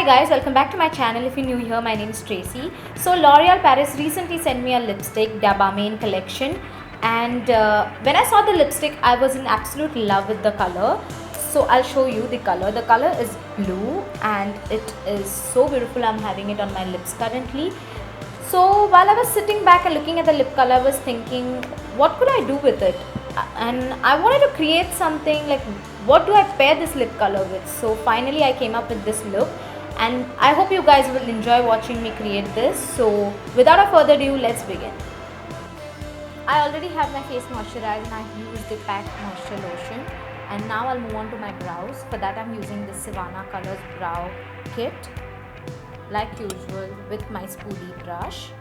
guys, welcome back to my channel. If you're new here, my name is Tracy. So L'Oreal Paris recently sent me a lipstick, the Balmain collection, and when I saw the lipstick, I was in absolute love with the color. So I'll show you the color. The color is blue and it is so beautiful. I'm having it on my lips currently. So while I was sitting back and looking at the lip color, I was thinking, what could I do with it? And I wanted to create something like, what do I pair this lip color with? So finally I came up with this look, and I hope you guys will enjoy watching me create this. So without a further ado, let's begin. I already have my face moisturized and I've used the Pack Moisture Lotion, and now I'll move on to my brows. For that I'm using the Savannah Colors Brow Kit like usual with my spoolie brush.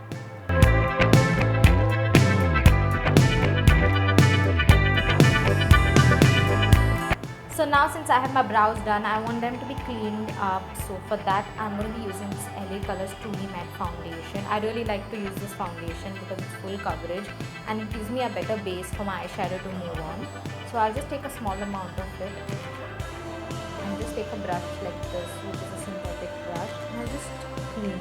So now since I have my brows done, I want them to be cleaned up. So for that I'm going to be using this LA Colors Truly Matte Foundation. I really like to use this foundation because it's full coverage and it gives me a better base for my eyeshadow to move on. So I'll just take a small amount of it and just take a brush like this, which is a synthetic brush, and I'll just clean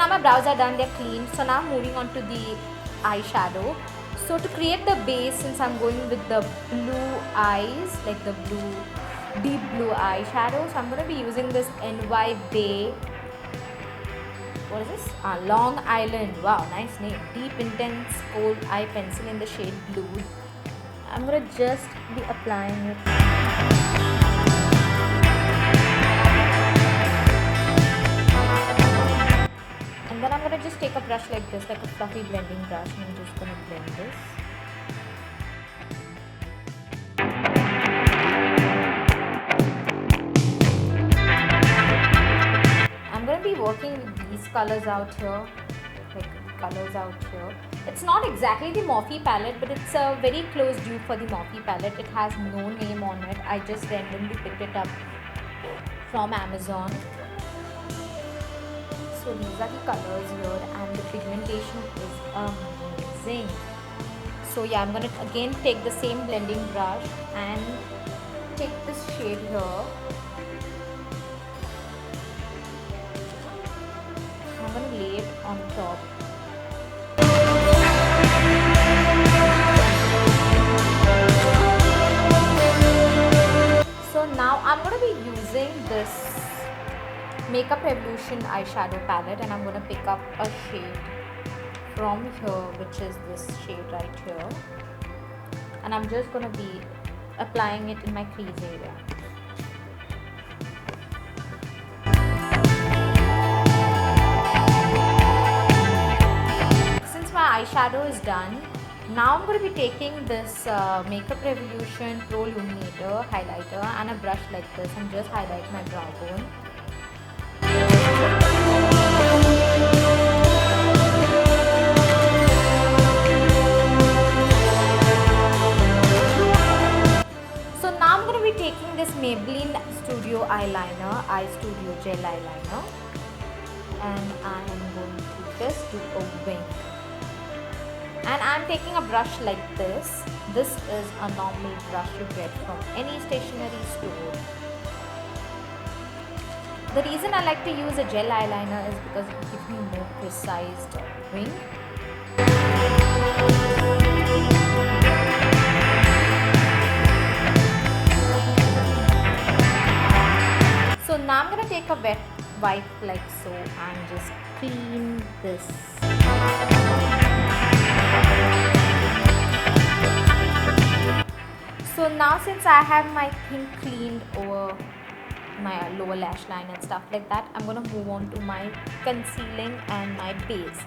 my brows are done, they're clean. So now moving on to the eyeshadow. So to create the base, since I'm going with the blue eyes, like the deep blue eyeshadow, so I'm going to be using this NY Bay, what is this? Long Island, wow, nice name, Deep Intense Kohl Eye Pencil in the shade blue. I'm going to just be applying it. Then I'm going to just take a brush like this, like a fluffy blending brush, and I'm just going to blend this. I'm going to be working with these colors out here, It's not exactly the Morphe palette, but it's a very close dupe for the Morphe palette. It has no name on it. I just randomly picked it up from Amazon. So these are the colors here and the pigmentation is amazing. So yeah, I'm going to again take the same blending brush and take this shade here. I'm going to lay it on top. So now I'm going to be using this Makeup Revolution eyeshadow palette, and I'm going to pick up a shade from here, which is this shade right here, and I'm just going to be applying it in my crease area. Since my eyeshadow is done, now I'm going to be taking this Makeup Revolution Pro Illuminator highlighter and a brush like this and just highlight my brow bone. So now I'm going to be taking this Maybelline Studio Eyeliner, Eye Studio Gel Eyeliner, and I am going to just do a wing. And I'm taking a brush like this. This is a normal brush you get from any stationery store. The reason I like to use a gel eyeliner is because it gives me more precise wing. So now I'm going to take a wet wipe like so and just clean this. So now since I have my thing cleaned over my lower lash line and stuff like that, I'm going to move on to my concealing and my base.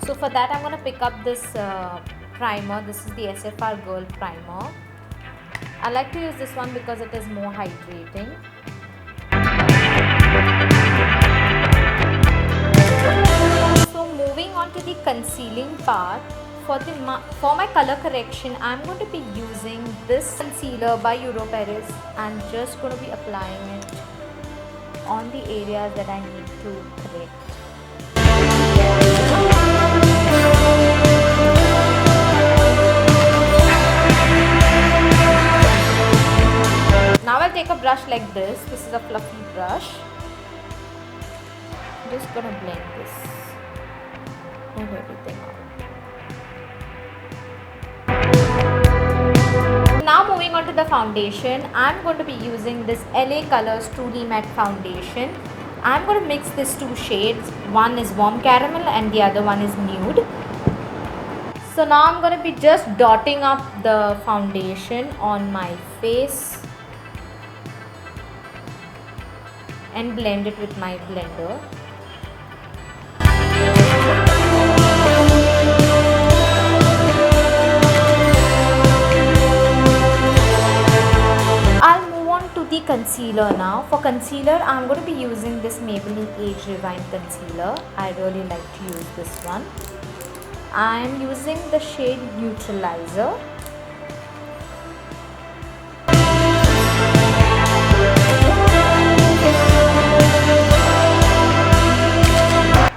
So for that I'm going to pick up this primer. This is the SFR Girl Primer. I like to use this one because it is more hydrating. So moving on to the concealing part, for my color correction, I'm going to be using this concealer by Paris and just going to be applying it on the areas that I need to correct. Now I'll take a brush like this. This is a fluffy brush. I'm just gonna blend this and everything out. Now moving on to the foundation, I'm going to be using this LA Colors Truly Matte Foundation. I'm going to mix these two shades. One is warm caramel and the other one is nude. So now I'm going to be just dotting up the foundation on my face and blend it with my blender. The concealer now. For concealer, I'm going to be using this Maybelline Age Rewind concealer. I really like to use this one. I'm using the shade Neutralizer.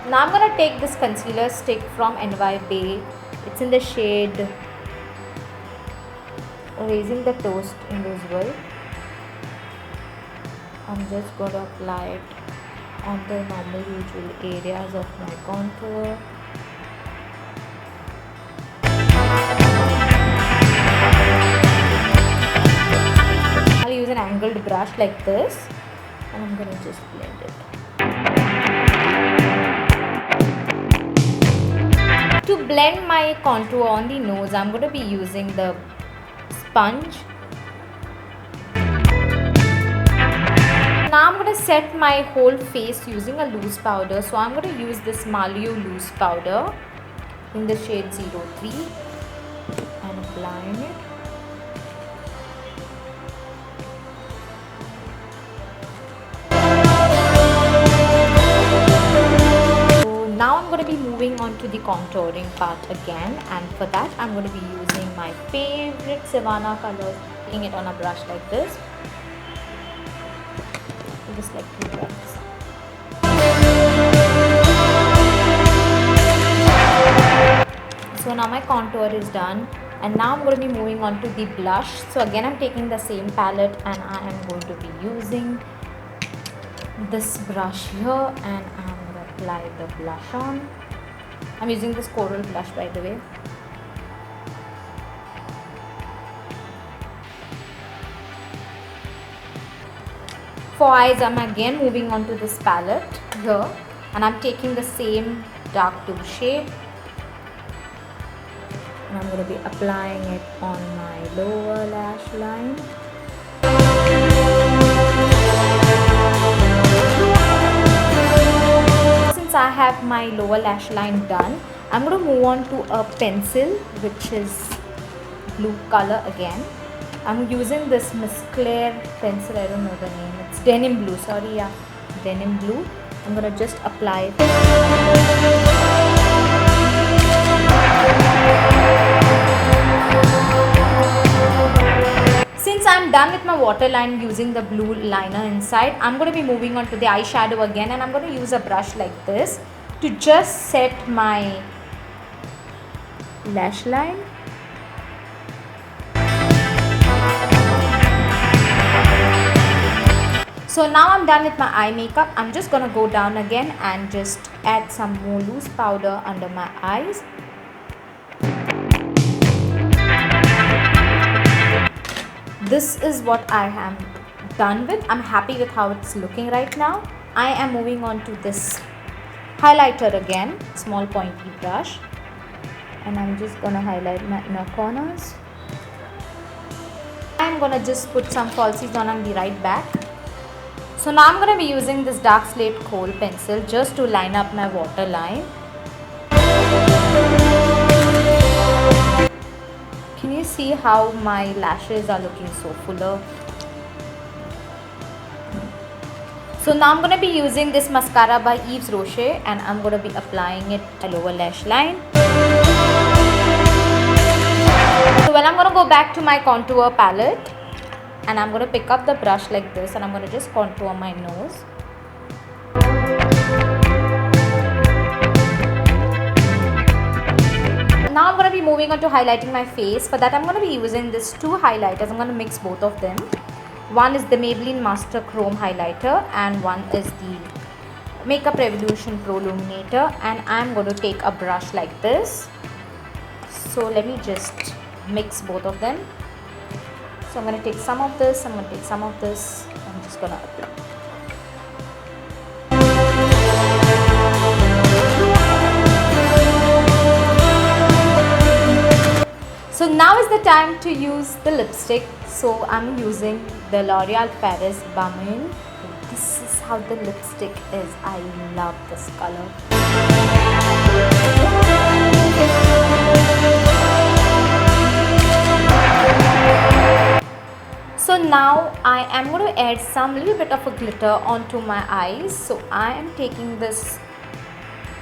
Now I'm going to take this concealer stick from NY Bay. It's in the shade Raising the Toast in Roosevelt. I'm just going to apply it on the normal usual areas of my contour. I'll use an angled brush like this and I'm going to just blend it. To blend my contour on the nose, I'm going to be using the sponge. Now I'm going to set my whole face using a loose powder. So I'm going to use this Maliao loose powder in the shade 03 and applying it. So now I'm going to be moving on to the contouring part again, and for that I'm going to be using my favorite Savannah color, putting it on a brush like this. Just like two drops. So now my contour is done, and now I'm going to be moving on to the blush. So again I'm taking the same palette and I am going to be using this brush here and I'm going to apply the blush on. I'm using this Coral blush, by the way. For eyes, I'm again moving on to this palette here and I'm taking the same dark blue shade and I'm going to be applying it on my lower lash line. Since I have my lower lash line done, I'm going to move on to a pencil which is blue color again. I'm using this Miss Claire pencil, I don't know the name, it's denim blue, sorry, yeah, denim blue. I'm going to just apply it. Since I'm done with my waterline using the blue liner inside, I'm going to be moving on to the eyeshadow again and I'm going to use a brush like this to just set my lash line. So now I'm done with my eye makeup. I'm just gonna go down again and just add some more loose powder under my eyes. This is what I am done with. I'm happy with how it's looking right now. I am moving on to this highlighter again, small pointy brush, and I'm just gonna highlight my inner corners. I'm gonna just put some falsies on the right back. So now I'm going to be using this dark slate Kohl pencil just to line up my waterline. Can you see how my lashes are looking so fuller? So now I'm going to be using this mascara by Yves Rocher and I'm going to be applying it at lower lash line. So I'm going to go back to my contour palette. And I'm going to pick up the brush like this and I'm going to just contour my nose. now I'm going to be moving on to highlighting my face. For that I'm going to be using these two highlighters. I'm going to mix both of them. One is the Maybelline Master Chrome highlighter and one is the Makeup Revolution Pro Illuminator, and I'm going to take a brush like this. So let me just mix both of them. So I'm going to take some of this, I'm going to take some of this, I'm just going to apply. So now is the time to use the lipstick. So I'm using the L'Oreal Paris Balmain. This is how the lipstick is. I love this color. So now I am going to add some little bit of a glitter onto my eyes. So I am taking this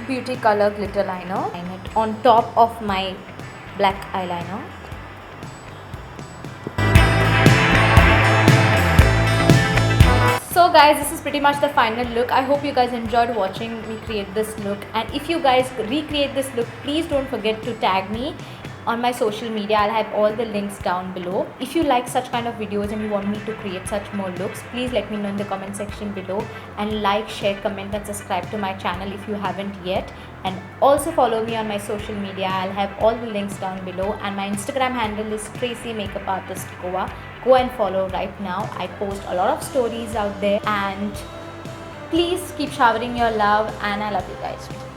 Beauty Color glitter liner and it on top of my black eyeliner. So guys, this is pretty much the final look. I hope you guys enjoyed watching me create this look, and if you guys recreate this look, please don't forget to tag me on my social media. I'll have all the links down below. If you like such kind of videos and you want me to create such more looks, please let me know in the comment section below, and like, share, comment and subscribe to my channel if you haven't yet. And also follow me on my social media. I'll have all the links down below, and my Instagram handle is Tracy Makeup Artist Goa. Go and follow right now. I post a lot of stories out there, and please keep showering your love, and I love you guys.